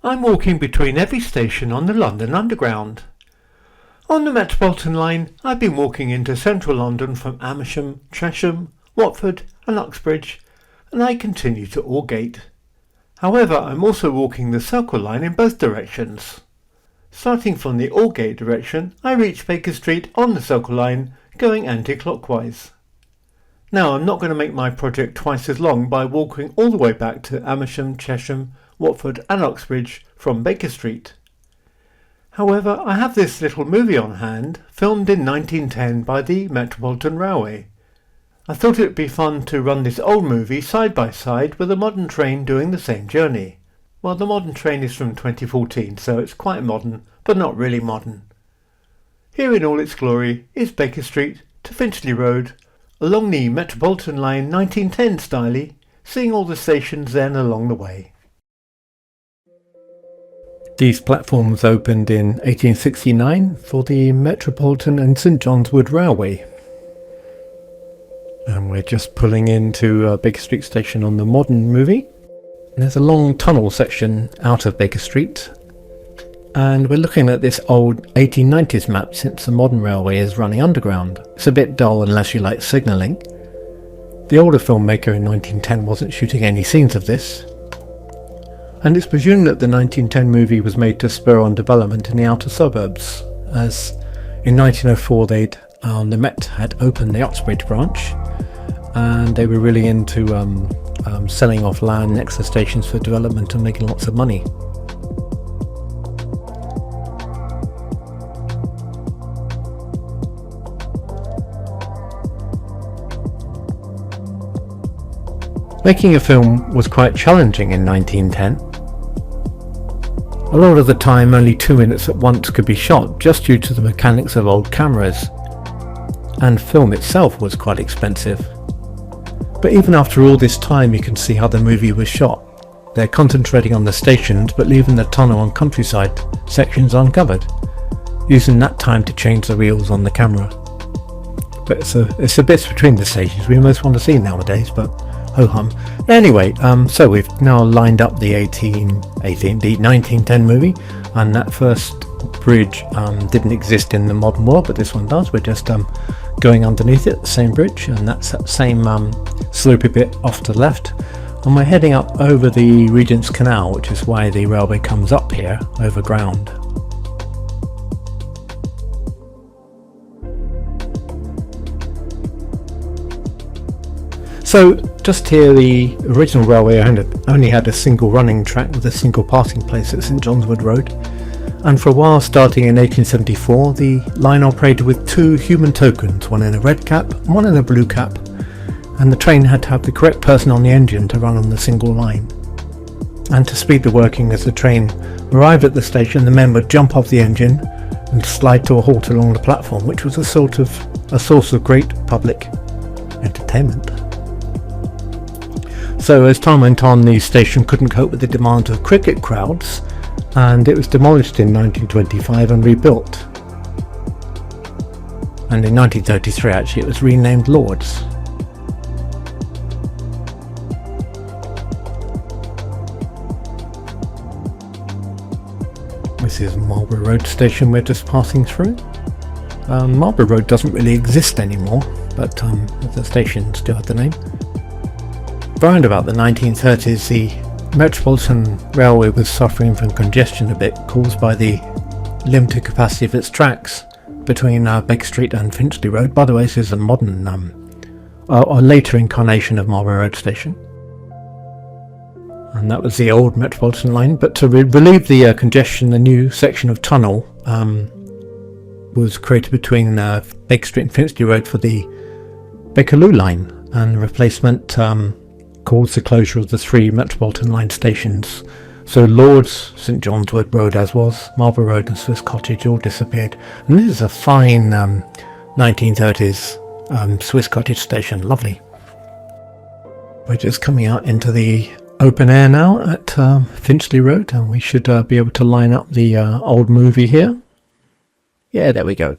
I'm walking between every station on the London Underground. On the Metropolitan line, I've been walking into central London from Amersham, Chesham, Watford and Uxbridge, and I continue to Aldgate. However, I'm also walking the Circle line in both directions. Starting from the Aldgate direction, I reach Baker Street on the Circle line, going anti-clockwise. Now, I'm not going to make my project twice as long by walking all the way back to Amersham, Chesham, Watford and Uxbridge from Baker Street. However, I have this little movie on hand, filmed in 1910 by the Metropolitan Railway. I thought it would be fun to run this old movie side by side with a modern train doing the same journey. Well, the modern train is from 2014, so it's quite modern, but not really modern. Here in all its glory is Baker Street to Finchley Road, along the Metropolitan line 1910 style, seeing all the stations then along the way. These platforms opened in 1869 for the Metropolitan and St John's Wood Railway. And we're just pulling into Baker Street Station on the modern movie. And there's a long tunnel section out of Baker Street. And we're looking at this old 1890s map since the modern railway is running underground. It's a bit dull unless you like signalling. The older filmmaker in 1910 wasn't shooting any scenes of this. And it's presumed that the 1910 movie was made to spur on development in the outer suburbs, as in 1904 the Met had opened the Uxbridge branch, and they were really into selling off land next to stations for development and making lots of money. Making a film was quite challenging in 1910. A lot of the time only 2 minutes at once could be shot just due to the mechanics of old cameras, and film itself was quite expensive. But even after all this time you can see how the movie was shot. They're concentrating on the stations but leaving the tunnel and countryside sections uncovered, using that time to change the reels on the camera. But it's a bit between the stations we most want to see nowadays, but ho-hum. Anyway, so we've now lined up the 1910 movie, and that first bridge didn't exist in the modern world, but this one does. We're just going underneath it, the same bridge, and that's that same slopey bit off to the left. And we're heading up over the Regent's Canal, which is why the railway comes up here over ground. So just here, the original railway only had a single running track with a single passing place at St John's Wood Road, and for a while, starting in 1874, the line operated with 2 human tokens, one in a red cap and one in a blue cap, and the train had to have the correct person on the engine to run on the single line. And to speed the working, as the train arrived at the station, the men would jump off the engine and slide to a halt along the platform, which was a source of great public entertainment. So as time went on, the station couldn't cope with the demands of cricket crowds, and it was demolished in 1925 and rebuilt. And in 1933 actually it was renamed Lord's. This is Marlborough Road station we're just passing through. Marlborough Road doesn't really exist anymore, but the station still had the name. Around about the 1930s, the Metropolitan Railway was suffering from congestion a bit, caused by the limited capacity of its tracks between Baker Street and Finchley Road. By the way, this is a modern, or later incarnation of Marlborough Road station. And that was the old Metropolitan line, but to relieve the congestion, a new section of tunnel was created between Baker Street and Finchley Road for the Bakerloo line, and the replacement caused the closure of the 3 Metropolitan line stations. So Lord's, St John's Wood Road as was, Marlborough Road and Swiss Cottage all disappeared. And this is a fine 1930s Swiss Cottage station, lovely. We're just coming out into the open air now at Finchley Road, and we should be able to line up the old movie here. Yeah, there we go.